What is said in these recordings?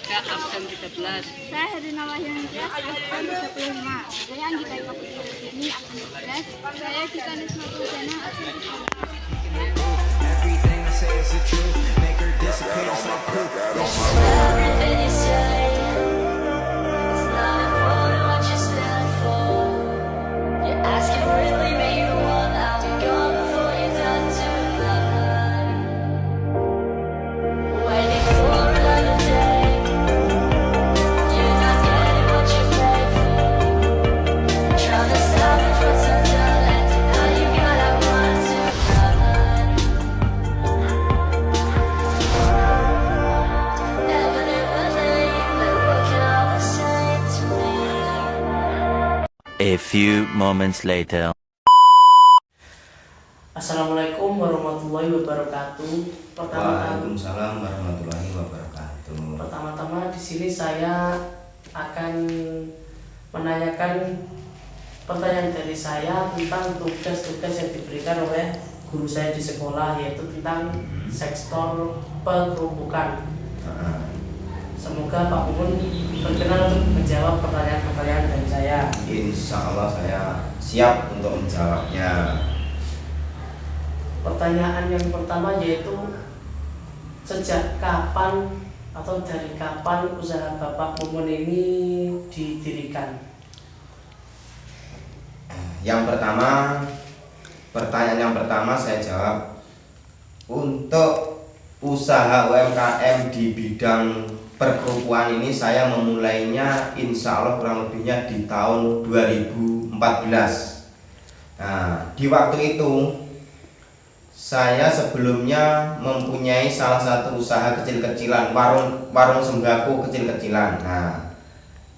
Eka absen 13. Saya Herina Wahyandra, absen 35. Saya Anggita Ika Putri Rutini, absen 11. Saya Gita Nisma Pujana, absen 13. Everything I say is the truth. Make her disappear just like proof. Everything you say, it's not important what you stand for. You're asking really me to want, I'll be gone before you're done tonight. Waiting for another day, you're not getting what you paid for. Trying to salvage what's undone, and now you gotta run tonight. Never knew a name, but what can I say to me? A few moments later. Assalamualaikum warahmatullahi wabarakatuh. Waalaikumsalam warahmatullahi wabarakatuh. Pertama-tama di sini saya akan menanyakan pertanyaan dari saya tentang tugas-tugas yang diberikan oleh guru saya di sekolah, yaitu tentang sektor perkerumukan. Semoga Pak Mumun berkenan untuk menjawab pertanyaan-pertanyaan dari saya. Insya Allah saya siap untuk menjawabnya. Pertanyaan yang pertama yaitu sejak kapan atau dari kapan usaha Bapak Mumun ini didirikan? Pertanyaan yang pertama saya jawab. Untuk usaha UMKM di bidang perkerupuan ini saya memulainya insya Allah kurang lebihnya di tahun 2014. Nah, di waktu itu saya sebelumnya mempunyai salah satu usaha kecil-kecilan, warung sembako kecil-kecilan. Nah,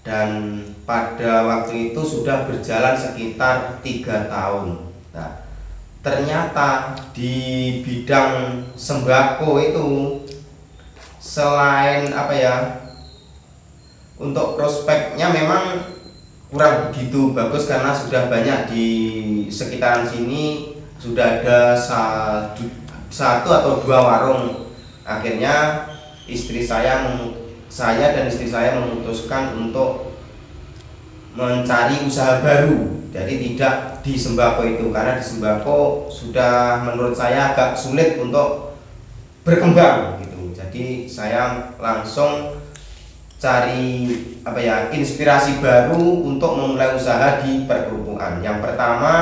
dan pada waktu itu sudah berjalan sekitar 3 tahun. Nah, ternyata di bidang sembako itu selain untuk prospeknya memang kurang begitu bagus karena sudah banyak di sekitaran sini sudah ada satu atau 2 warung. Akhirnya saya dan istri saya memutuskan untuk mencari usaha baru. Jadi tidak di sembako itu, karena di sembako sudah menurut saya agak sulit untuk berkembang gitu. Jadi saya langsung cari inspirasi baru untuk memulai usaha di perkerupuan. Yang pertama,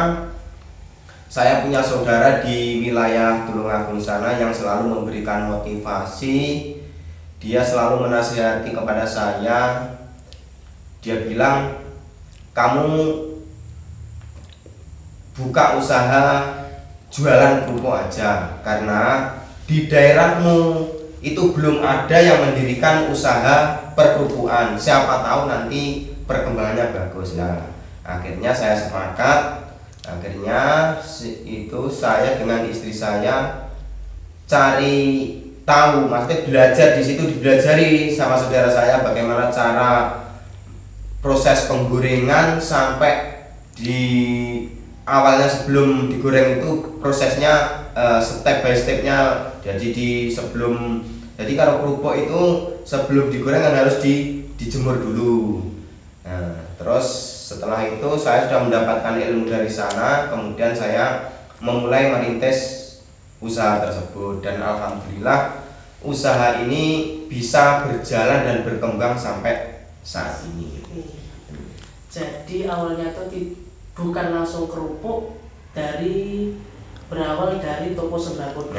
saya punya saudara di wilayah Tulungagung sana yang selalu memberikan motivasi. Dia selalu menasihati kepada saya. Dia bilang, kamu buka usaha jualan kerupuk aja, karena di daerahmu itu belum ada yang mendirikan usaha perkerupuan. Siapa tahu nanti perkembangannya bagus. Nah, akhirnya saya sepakat. Akhirnya itu saya dengan istri saya cari tahu, maksudnya belajar di situ, dipelajari sama saudara saya bagaimana cara proses penggorengan sampai di awalnya sebelum digoreng itu prosesnya step by stepnya. Jadi kalau kerupuk itu sebelum digoreng kan harus dijemur dulu. Nah, terus setelah itu saya sudah mendapatkan ilmu dari sana, kemudian saya memulai merintis usaha tersebut, dan alhamdulillah usaha ini bisa berjalan dan berkembang sampai saat ini. Jadi awalnya itu bukan langsung kerupuk, berawal dari toko sembako.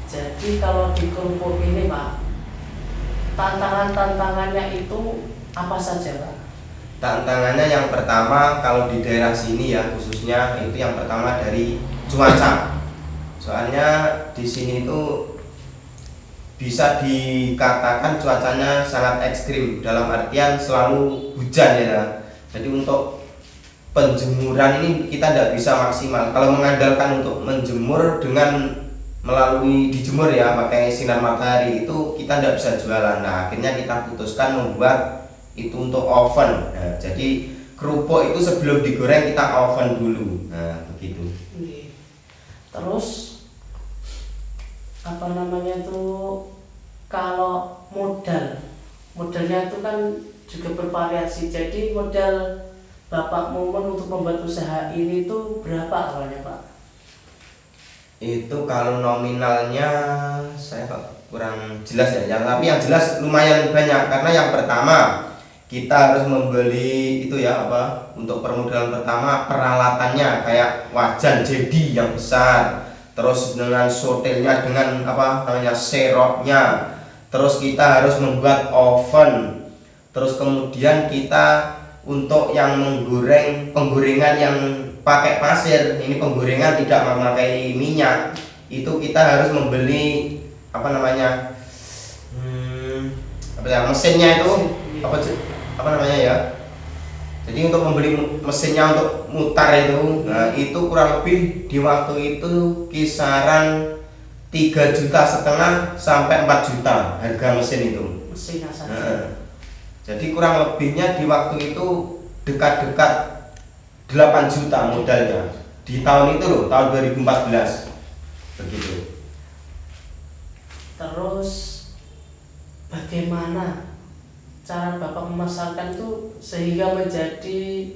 Jadi kalau di kerupuk ini Pak, tantangannya itu apa saja Pak? Tantangannya yang pertama kalau di daerah sini ya khususnya itu yang pertama dari cuaca. Soalnya di sini itu bisa dikatakan cuacanya sangat ekstrim, dalam artian selalu hujan ya. Jadi untuk penjemuran ini kita tidak bisa maksimal. Kalau mengandalkan untuk menjemur dengan melalui dijemur ya pakai sinar matahari, itu kita tidak bisa jualan. Nah, akhirnya kita putuskan membuat itu untuk oven. Nah, jadi kerupuk itu sebelum digoreng kita oven dulu. Nah, begitu. Terus kalau modalnya itu kan juga bervariasi. Jadi modal Bapak Mumun untuk membuat usaha ini tuh berapa awalnya Pak? Itu kalau nominalnya saya kurang jelas ya, tapi yang jelas lumayan banyak karena yang pertama kita harus membeli itu ya apa untuk permodalan pertama peralatannya kayak wajan jadi yang besar, terus dengan sotelnya dengan apa namanya seroknya, terus kita harus membuat oven, terus kemudian kita untuk yang penggorengan yang pakai pasir, ini penggorengan tidak memakai minyak, itu kita harus membeli apa namanya mesinnya itu apa namanya ya. Jadi untuk membeli mesinnya untuk mutar itu, nah itu kurang lebih di waktu itu kisaran 3,5 juta sampai 4 juta harga mesin itu. Mesinnya saja. Nah, jadi kurang lebihnya di waktu itu dekat-dekat 8 juta modalnya di tahun itu loh, tahun 2014 begitu. Terus bagaimana cara Bapak memasarkan itu sehingga menjadi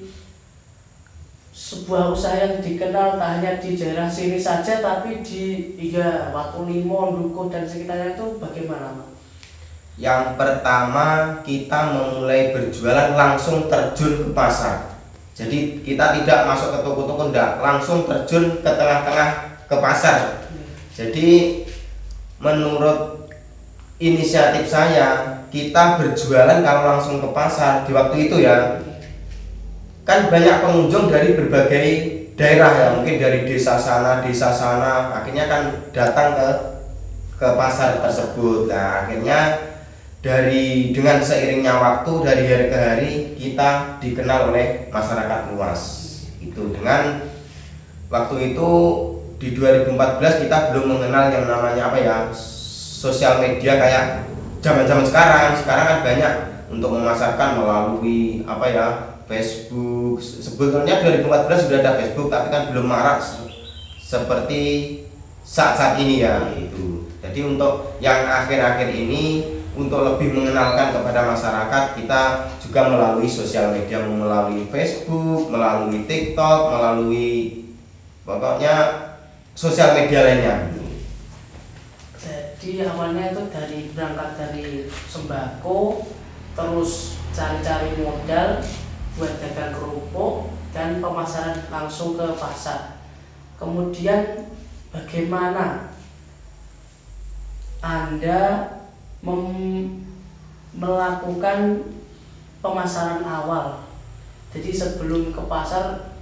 sebuah usaha yang dikenal tak hanya di daerah sini saja tapi di hingga Watulimo, Ndukuh dan sekitarnya itu bagaimana Pak? Yang pertama kita memulai berjualan langsung terjun ke pasar. Jadi kita tidak masuk ke toko-toko, enggak, langsung terjun ke tengah-tengah ke pasar. Jadi menurut inisiatif saya, kita berjualan kalau langsung ke pasar di waktu itu ya. Kan banyak pengunjung dari berbagai daerah ya, mungkin dari desa sana, akhirnya kan datang ke pasar tersebut. Nah, akhirnya dengan seiringnya waktu dari hari ke hari kita dikenal oleh masyarakat luas. Itu dengan waktu itu di 2014 kita belum mengenal yang namanya apa ya sosial media kayak zaman sekarang kan banyak untuk memasarkan melalui apa ya Facebook. Sebetulnya 2014 sudah ada Facebook tapi kan belum marak seperti saat ini ya itu. Jadi untuk yang akhir-akhir ini untuk lebih mengenalkan kepada masyarakat kita juga melalui sosial media, melalui Facebook, melalui TikTok, melalui pokoknya sosial media lainnya. Jadi awalnya itu berangkat dari sembako, terus cari-cari modal buat dagang kerupuk dan pemasaran langsung ke pasar. Kemudian bagaimana Anda melakukan pemasaran awal? Jadi sebelum ke pasar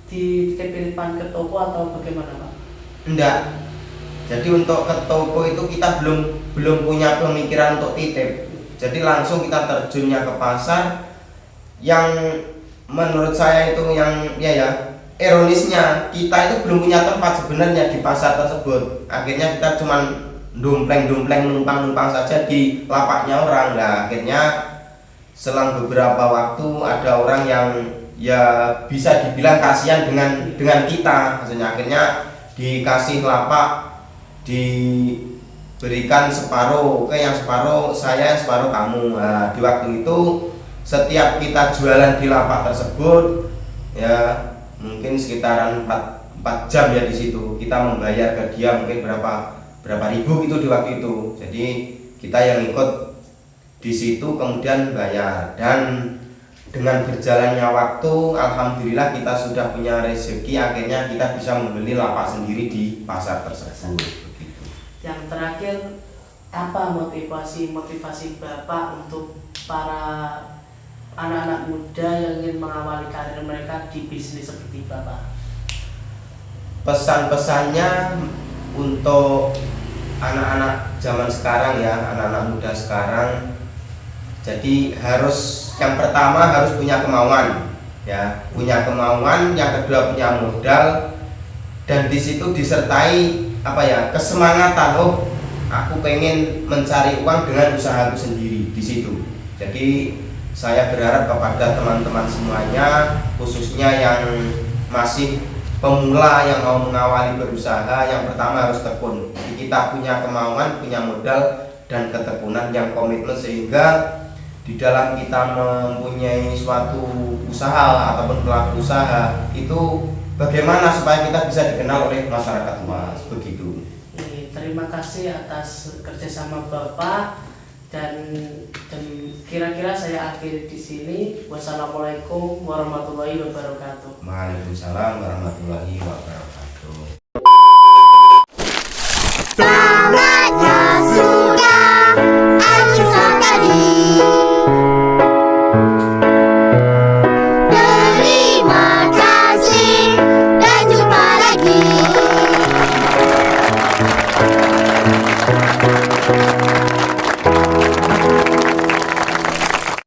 dititipkan ke toko atau bagaimana Pak? Enggak. Jadi untuk ke toko itu kita belum punya pemikiran untuk titip. Jadi langsung kita terjunnya ke pasar. Yang menurut saya itu yang ya ironisnya kita itu belum punya tempat sebenarnya di pasar tersebut. Akhirnya kita cuman dumpleng numpang saja di lapaknya orang. Nah, akhirnya selang beberapa waktu ada orang yang ya bisa dibilang kasihan dengan kita. Maksudnya akhirnya dikasih lapak, diberikan separuh, oke yang separuh saya, yang separuh kamu. Nah, di waktu itu setiap kita jualan di lapak tersebut ya mungkin sekitaran 4 jam ya di situ kita membayar ke dia mungkin berapa ribu itu di waktu itu. Jadi kita yang ikut di situ kemudian bayar, dan dengan berjalannya waktu alhamdulillah kita sudah punya rezeki, akhirnya kita bisa membeli lapak sendiri di pasar tersebut. Begitu. Yang terakhir, apa motivasi Bapak untuk para anak-anak muda yang ingin mengawali karir mereka di bisnis seperti Bapak? Pesan-pesannya untuk anak-anak zaman sekarang ya, anak-anak muda sekarang, jadi yang pertama harus punya kemauan ya, yang kedua punya modal, dan di situ disertai apa ya kesemangatan, oh aku pengen mencari uang dengan usahaku sendiri di situ. Jadi saya berharap kepada teman-teman semuanya, khususnya yang masih pemula yang mau mengawali berusaha, yang pertama harus tekun. Jadi kita punya kemauan, punya modal, dan ketekunan yang komitmen, sehingga di dalam kita mempunyai suatu usaha ataupun pelaku usaha itu bagaimana supaya kita bisa dikenal oleh masyarakat luas, begitu. Terima kasih atas kerjasama Bapak, dan kira-kira saya akhiri di sini. Wassalamualaikum warahmatullahi wabarakatuh. Waalaikumsalam warahmatullahi wabarakatuh.